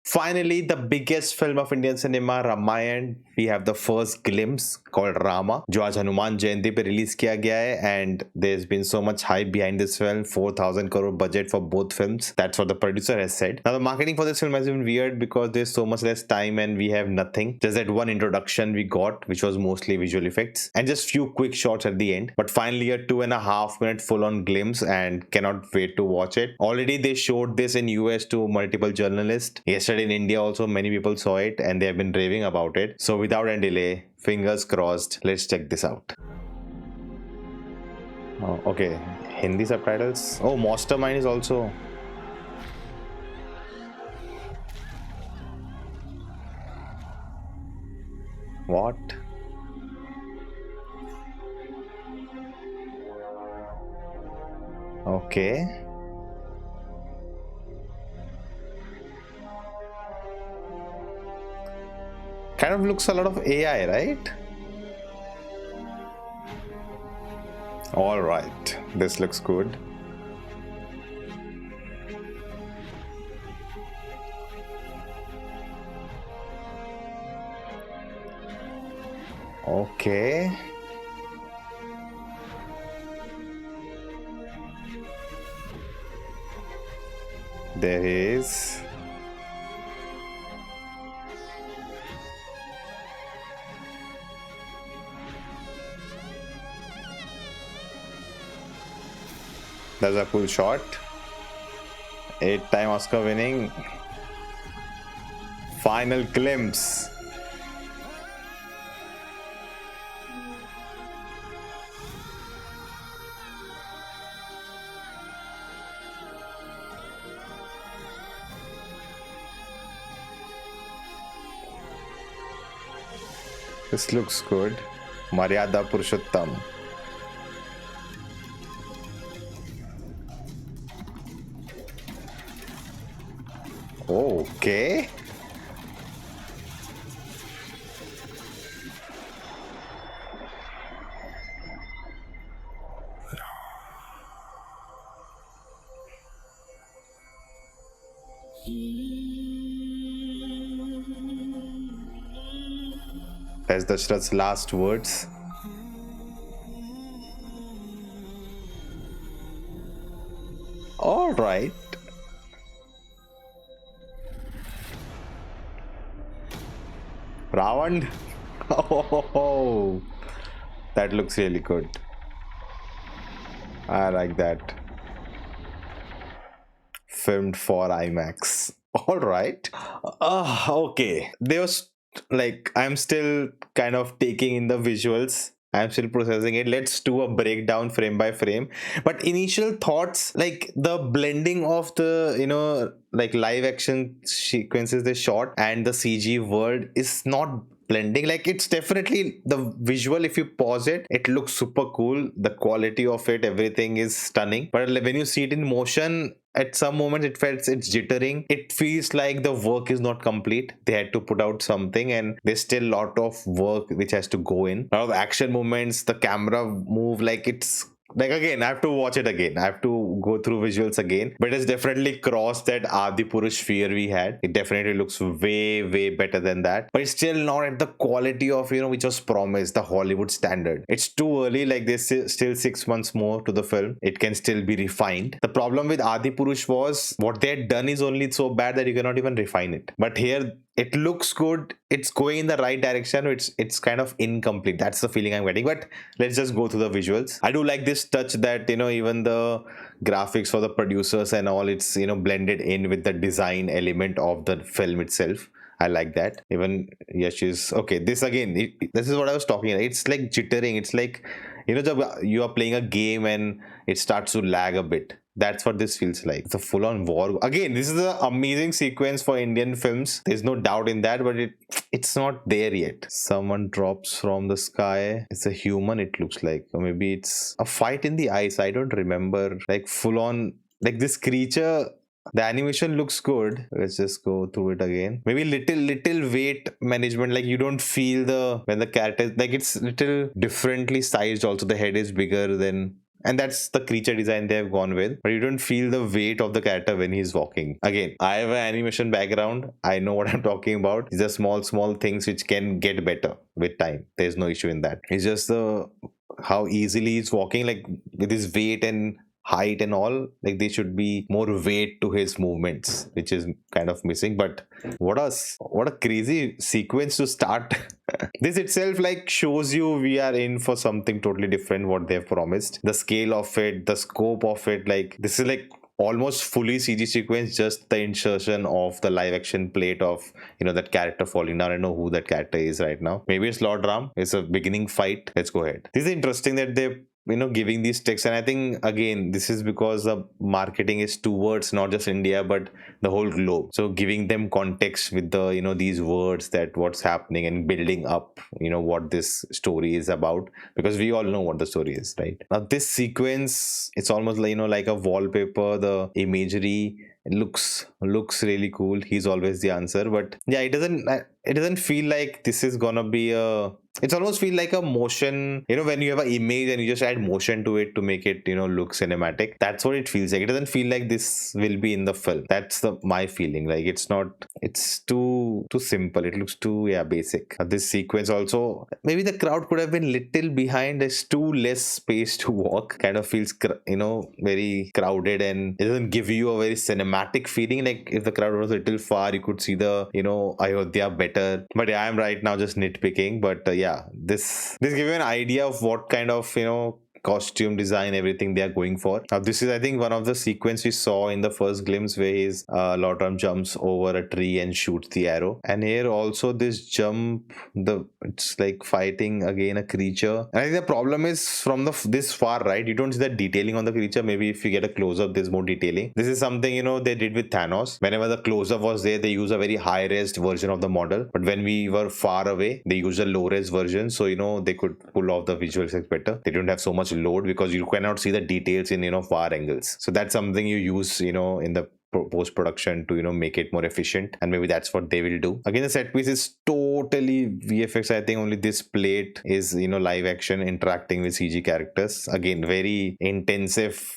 Finally, the biggest film of Indian cinema, Ramayana. We have the first glimpse called Rama, जो आज हनुमान जयंती पे release किया गया है, and there's been so much hype behind this film. 4,000 crore budget for both films. That's what the producer has said. Now the marketing for this film has been weird because there's so much less time and we have nothing. Just that one introduction we got, which was mostly visual effects, and just few quick shots at the end. But finally, a 2.5 minute full-on glimpse, and cannot wait to watch it. Already they showed this in US to multiple journalists. Yesterday in India also many people saw it and they have been raving about it. So without any delay, fingers crossed, let's check this out. Oh, okay, Hindi subtitles. Oh, Mastermind is also. What? Okay. Kind of looks a lot of AI, right? All right, this looks good. Okay. There is. That's a cool shot. 8-time Oscar winning. Final glimpse. This looks good. Maryada Purushottam. Okay. That's Dashrath's last words. All right. Ravan. Oh, that looks really good. I like that. Filmed for IMAX. All right. Okay. There was like I'm still kind of taking in the visuals. I'm still processing it. Let's do a breakdown frame by frame. But initial thoughts, like the blending of the, like live action sequences they shot and the CG world is not blending. Like it's definitely the visual. If you pause it, it looks super cool. The quality of it, everything is stunning. But when you see it in motion, at some moments it felt it's jittering. It feels like the work is not complete. They had to put out something and there's still a lot of work which has to go in. A lot of action movements, the camera move like it's like, again, I have to watch it again. I have to go through visuals again. But it's definitely crossed that Adi Purush fear we had. It definitely looks way, way better than that. But it's still not at the quality of, which was promised, the Hollywood standard. It's too early, like there's still 6 months more to the film. It can still be refined. The problem with Adi Purush was what they had done is only so bad that you cannot even refine it. But here, it looks good. It's going in the right direction. It's kind of incomplete. That's the feeling I'm getting. But let's just go through the visuals. I do like this touch that even the graphics for the producers and all, it's blended in with the design element of the film itself. I like that. Even Yash is okay. This again, this is what I was talking about. It's like jittering. It's like you are playing a game and it starts to lag a bit. That's what this feels like. It's a full-on war. Again, this is an amazing sequence for Indian films. There's no doubt in that, but it's not there yet. Someone drops from the sky. It's a human, it looks like. Or maybe it's a fight in the ice. I don't remember. Like full-on, like this creature. The animation looks good. Let's just go through it again. Maybe little weight management. Like you don't feel when the character, like it's little differently sized. Also, the head is bigger than and that's the creature design they've gone with, but you don't feel the weight of the character when he's walking. Again, I have an animation background, I know what I'm talking about. These are small things which can get better with time. There's no issue in that. It's just the how easily he's walking, like with his weight and height and all, like there should be more weight to his movements, which is kind of missing. But what a crazy sequence to start. This itself like shows you we are in for something totally different what they've promised. The scale of it, the scope of it, like this is like almost fully CG sequence, just the insertion of the live action plate of that character falling down. I know who that character is right now. Maybe it's Lord Ram. It's a beginning fight. Let's go ahead. This is interesting that they giving these texts, and I think again this is because the marketing is towards not just India but the whole globe, so giving them context with the these words, that what's happening and building up what this story is about, because we all know what the story is, right? Now this sequence, it's almost like like a wallpaper. The imagery, it looks really cool. He's always the answer, but yeah, it doesn't feel like this is gonna be a, it's almost feel like a motion, when you have an image and you just add motion to it to make it look cinematic. That's what it feels like. It doesn't feel like this will be in the film. That's the my feeling. Like it's not, it's too simple. It looks too, yeah, basic. This sequence also, maybe the crowd could have been little behind. There's too less space to walk. Kind of feels very crowded, and it doesn't give you a very cinematic feeling. Like if the crowd was a little far, you could see the Ayodhya better. But yeah, I'm right now just nitpicking. But yeah, this gives you an idea of what kind of costume design, everything they are going for. Now this is, I think, one of the sequence we saw in the first glimpse where his Lotram jumps over a tree and shoots the arrow. And here also this jump, it's like fighting again a creature. And I think the problem is from this far, right? You don't see that detailing on the creature. Maybe if you get a close up, there's more detailing. This is something they did with Thanos. Whenever the close up was there, they use a very high res version of the model. But when we were far away, they used a low res version, so they could pull off the visual effects better. They don't have so much load because you cannot see the details in far angles. So that's something you use in the post production to make it more efficient, and maybe that's what they will do. Again, the set piece is totally VFX. I think only this plate is live action interacting with CG characters. Again, very intensive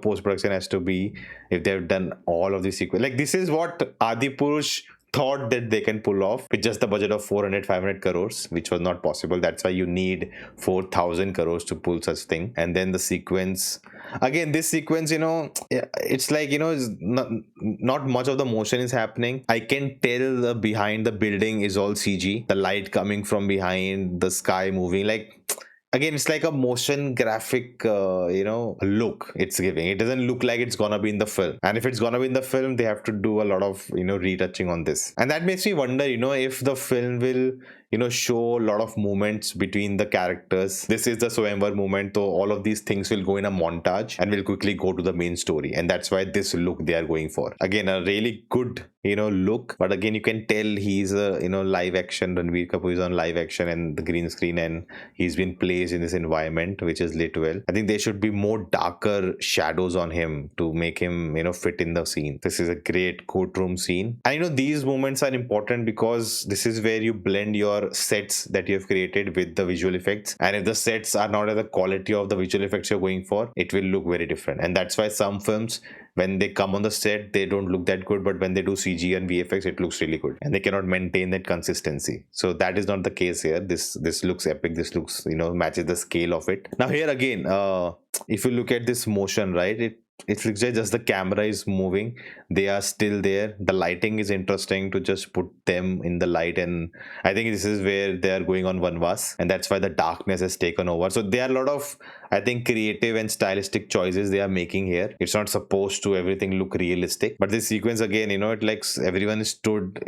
post production has to be if they've done all of the sequence. Like this is what Adipurush thought that they can pull off with just the budget of 400-500 crores, which was not possible. That's why you need 4,000 crores to pull such thing. And then the sequence, again, this sequence, it's like it's not much of the motion is happening. I can tell the behind the building is all CG, the light coming from behind, the sky moving, like again, it's like a motion graphic look it's giving. It doesn't look like it's gonna be in the film, and if it's gonna be in the film, they have to do a lot of retouching on this. And that makes me wonder if the film will show a lot of movements between the characters. This is the Swayamvar movement, so all of these things will go in a montage and will quickly go to the main story, and that's why this look they are going for. Again, a really good look, but again, you can tell he's a live action. Ranbir Kapoor is on live action and the green screen, and he's been placed in this environment which is lit well. I think there should be more darker shadows on him to make him fit in the scene. This is a great courtroom scene. I know these moments are important because this is where you blend your sets that you have created with the visual effects, and if the sets are not at the quality of the visual effects you're going for, it will look very different. And that's why some films, when they come on the set, they don't look that good, but when they do CG and VFX, it looks really good, and they cannot maintain that consistency. So that is not the case here. This looks epic. This looks matches the scale of it. Now here again, if you look at this motion, right, it looks like just the camera is moving, they are still there. The lighting is interesting to just put them in the light, and I think this is where they are going on Vanvas, and that's why the darkness has taken over. So there are a lot of, I think, creative and stylistic choices they are making here. It's not supposed to everything look realistic, but this sequence again, it like everyone stood,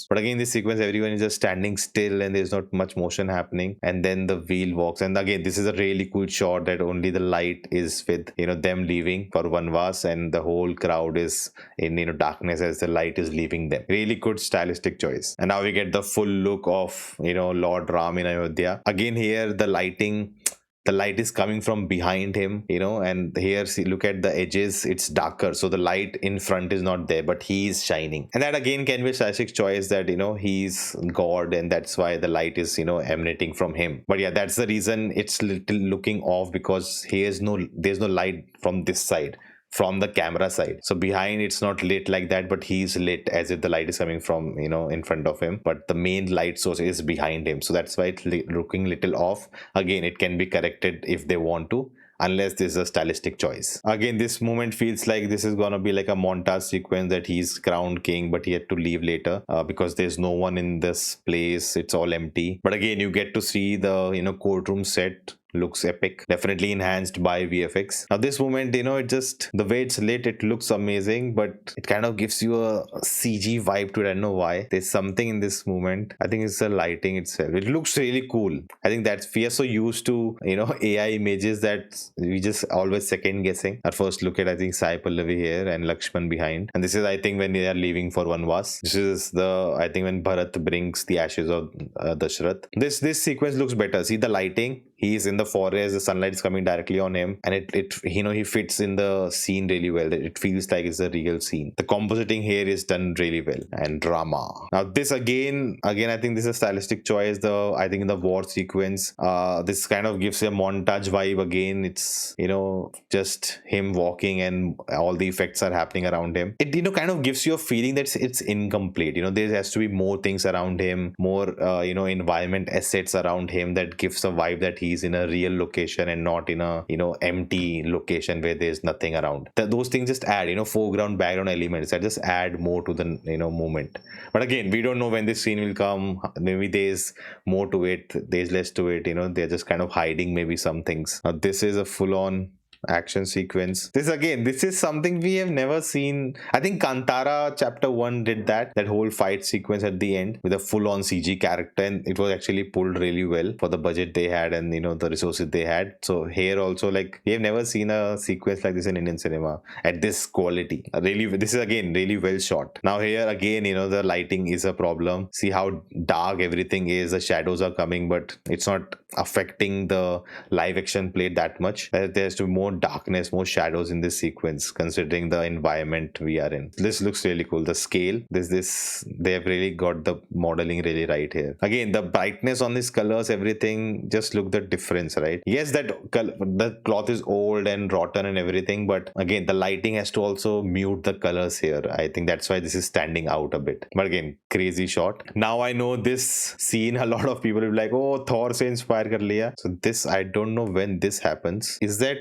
but again this sequence everyone is just standing still and there's not much motion happening, and then the wheel walks. And again, this is a really cool shot that only the light is with them leaving for Vanvas, and the whole crowd is in darkness as the light is leaving them. Really good stylistic choice. And now we get the full look of Lord Ram in Ayodhya. Again here the lighting, the light is coming from behind him, and here, see, look at the edges, it's darker, so the light in front is not there, but he is shining. And that again can be a strategic choice, that he's god, and that's why the light is emanating from him. But yeah, that's the reason it's little looking off, because there's no light from this side, from the camera side. So behind, it's not lit like that, but he's lit as if the light is coming from in front of him, but the main light source is behind him. So that's why it's looking little off. Again, it can be corrected if they want to, unless this is a stylistic choice. Again, this moment feels like this is gonna be like a montage sequence, that he's crowned king, but he had to leave later, because there's no one in this place, it's all empty. But again, you get to see the courtroom set. Looks epic, definitely enhanced by VFX. Now this moment, it just, the way it's lit, it looks amazing, but it kind of gives you a CG vibe to it. I don't know why. There's something in this moment. I think it's the lighting itself. It looks really cool. I think that we are so used to AI images that we just always second guessing. At first look at, I think, Sai Pallavi here and Lakshman behind, and this is, I think, when they are leaving for Vanvas. This is I think, when Bharat brings the ashes of Dashrath. This sequence looks better. See the lighting. He's in the forest, the sunlight is coming directly on him, and it he fits in the scene really well. It feels like it's a real scene. The compositing here is done really well. And Rama. Now this again, I think this is a stylistic choice. I think in the war sequence, this kind of gives a montage vibe again. It's just him walking and all the effects are happening around him. It kind of gives you a feeling that it's incomplete. There has to be more things around him, more environment assets around him, that gives a vibe that he's in a real location and not in a empty location where there's nothing around. Those things just add foreground, background elements that just add more to the moment. But again, we don't know when this scene will come. Maybe there's more to it, there's less to it. They're just kind of hiding maybe some things. Now this is a full-on action sequence. This is something we have never seen. I think Kantara chapter 1 did that whole fight sequence at the end with a full-on CG character, and it was actually pulled really well for the budget they had and the resources they had. So here also, like, we have never seen a sequence like this in Indian cinema at this quality. Really, this is again really well shot. Now here again, the lighting is a problem. See how dark everything is. The shadows are coming, but it's not affecting the live action play that much. There's to be more darkness, more shadows in this sequence, considering the environment we are in. This looks really cool. The scale, they have really got the modeling really right here. Again, the brightness on these colors, everything, just look the difference, right? Yes, the cloth is old and rotten and everything, but again, the lighting has to also mute the colors here. I think that's why this is standing out a bit. But again, crazy shot. Now I know this scene, a lot of people will be like, oh, Thor se inspire kar liya. So this, I don't know when this happens. Is that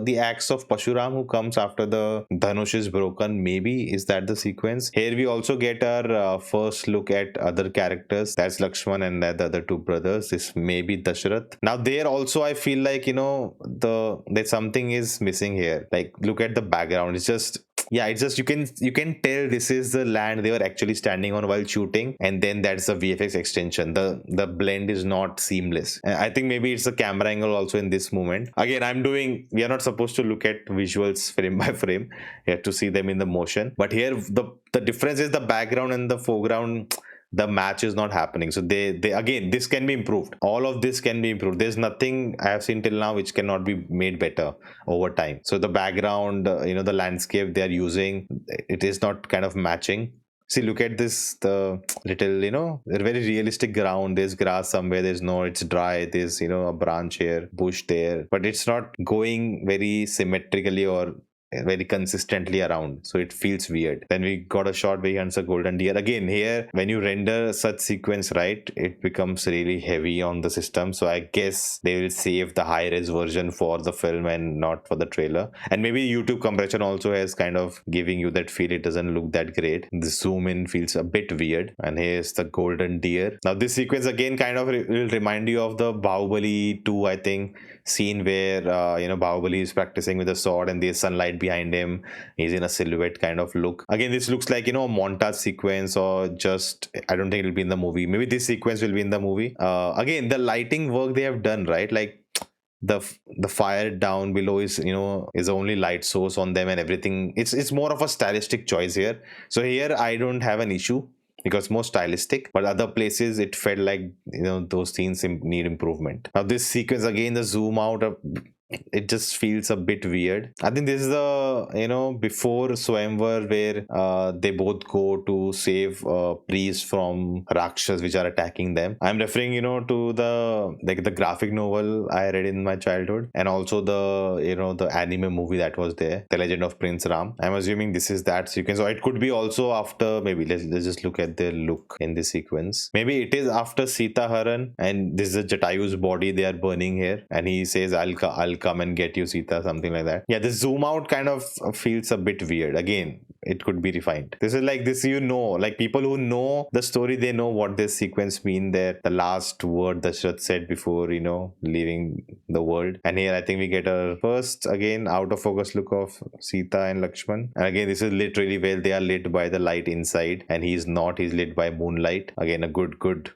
the axe of Pashuram who comes after the Dhanush is broken? Maybe is that the sequence? Here we also get our first look at other characters. That's Lakshman and the other two brothers. This may be Dashrath. Now there also, I feel like that something is missing here. Like, look at the background. It's just you can tell this is the land they were actually standing on while shooting, and then that's the VFX extension. The blend is not seamless. I think maybe it's the camera angle also in this moment. Again, we are not supposed to look at visuals frame by frame. You have to see them in the motion. But here the difference is the background and the foreground. The match is not happening. So they again, this can be improved. All of this can be improved. There's nothing I have seen till now which cannot be made better over time. So the background, the landscape they are using, it is not kind of matching. See, look at this, the little, very realistic ground. There's grass somewhere, it's dry. There's, a branch here, bush there, but it's not going very symmetrically or very consistently around, so it feels weird. Then we got a shot where he hunts a golden deer. Again, here, when you render such sequence, right, it becomes really heavy on the system. So I guess they will save the high-res version for the film and not for the trailer. And maybe YouTube compression also has kind of giving you that feel. It doesn't look that great. The zoom in feels a bit weird. And here's the golden deer. Now this sequence again kind of will remind you of the Bahubali 2, I think, scene where Bahubali is practicing with a sword and there's sunlight behind him. He's in a silhouette kind of look. Again, this looks like a montage sequence, or just, I don't think it'll be in the movie. Maybe this sequence will be in the movie. Again, the lighting work they have done, right? Like the fire down below is is the only light source on them, and everything. It's more of a stylistic choice here. So here I don't have an issue. because more stylistic, but other places it felt like, those scenes need improvement. Now this sequence again, the zoom out of, it just feels a bit weird. I think this is the, before Swayamvar, where they both go to save priests from Rakshas which are attacking them. I'm referring, to the, like, the graphic novel I read in my childhood, and also the, the anime movie that was there, The Legend of Prince Ram. I'm assuming this is that sequence, or it could be also after. Maybe let's just look at the look in this sequence. Maybe it is after Sita Haran, and this is Jatayu's body they are burning here, and he says, I'll come and get you, Sita," something like that. Yeah, the zoom out kind of feels a bit weird. Again, it could be refined. This is like this, like people who know the story, they know what this sequence mean there. The last word Dashrath said before, leaving the world. And here I think we get a first, again, out of focus look of Sita and Lakshman. And again, this is literally where they are lit by the light inside, and he's not, he's lit by moonlight. Again, a good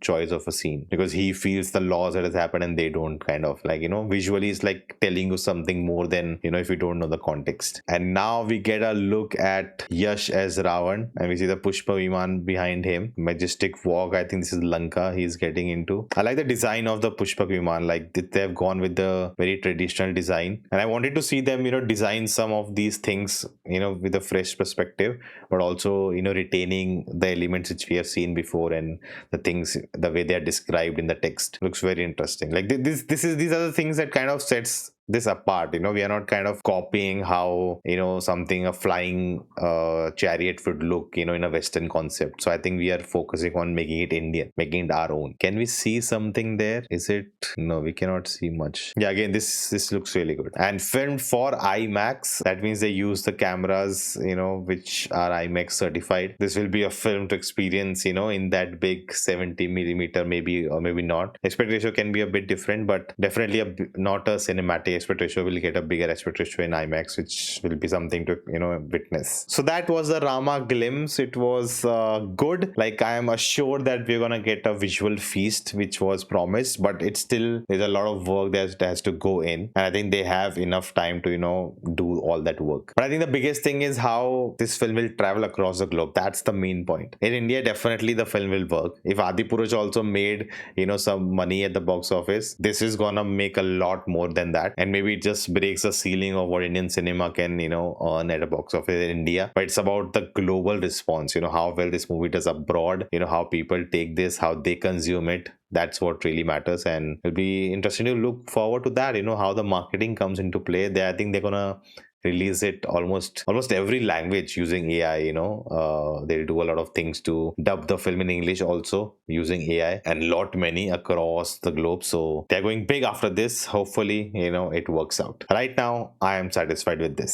choice of a scene, because he feels the loss that has happened and they don't, kind of like, visually it's like telling you something more than, if you don't know the context. And now we get a look at Yash as Ravan, and we see the Pushpa Viman behind him, majestic walk. I think this is Lanka he's getting into. I like the design of the Pushpa Viman, like they've gone with the very traditional design, and I wanted to see them, design some of these things, with a fresh perspective, but also, retaining the elements which we have seen before, and the things, the way they are described in the text looks very interesting. Like these are the things that kind of sets this apart. We are not kind of copying how, something, a flying chariot would look, in a Western concept. So I think we are focusing on making it Indian, making it our own. Can we see something there? Is it? No, we cannot see much. Yeah, again, this looks really good, and filmed for IMAX. That means they use the cameras, which are IMAX certified. This will be a film to experience, in that big 70 millimeter, maybe, or maybe not. Aspect ratio can be a bit different, but definitely not a cinematic aspect ratio. Will get a bigger aspect ratio in IMAX, which will be something to, witness. So that was the Rama glimpse. It was good. Like, I am assured that we're gonna get a visual feast, which was promised, but it's still, there's a lot of work that has to go in, and I think they have enough time to, do all that work. But I think the biggest thing is how this film will travel across the globe. That's the main point. In India, definitely the film will work. If Adipurush also made, some money at the box office, this is gonna make a lot more than that, and maybe it just breaks the ceiling of what Indian cinema can, earn at a box office in India. But it's about the global response, how well this movie does abroad, how people take this, how they consume it. That's what really matters, and it'll be interesting to look forward to that, how the marketing comes into play. I think they're gonna release it almost every language using AI. They'll do a lot of things to dub the film in English also using AI, and lot many across the globe. So they're going big after this. Hopefully, it works out. Right now, I am satisfied with this.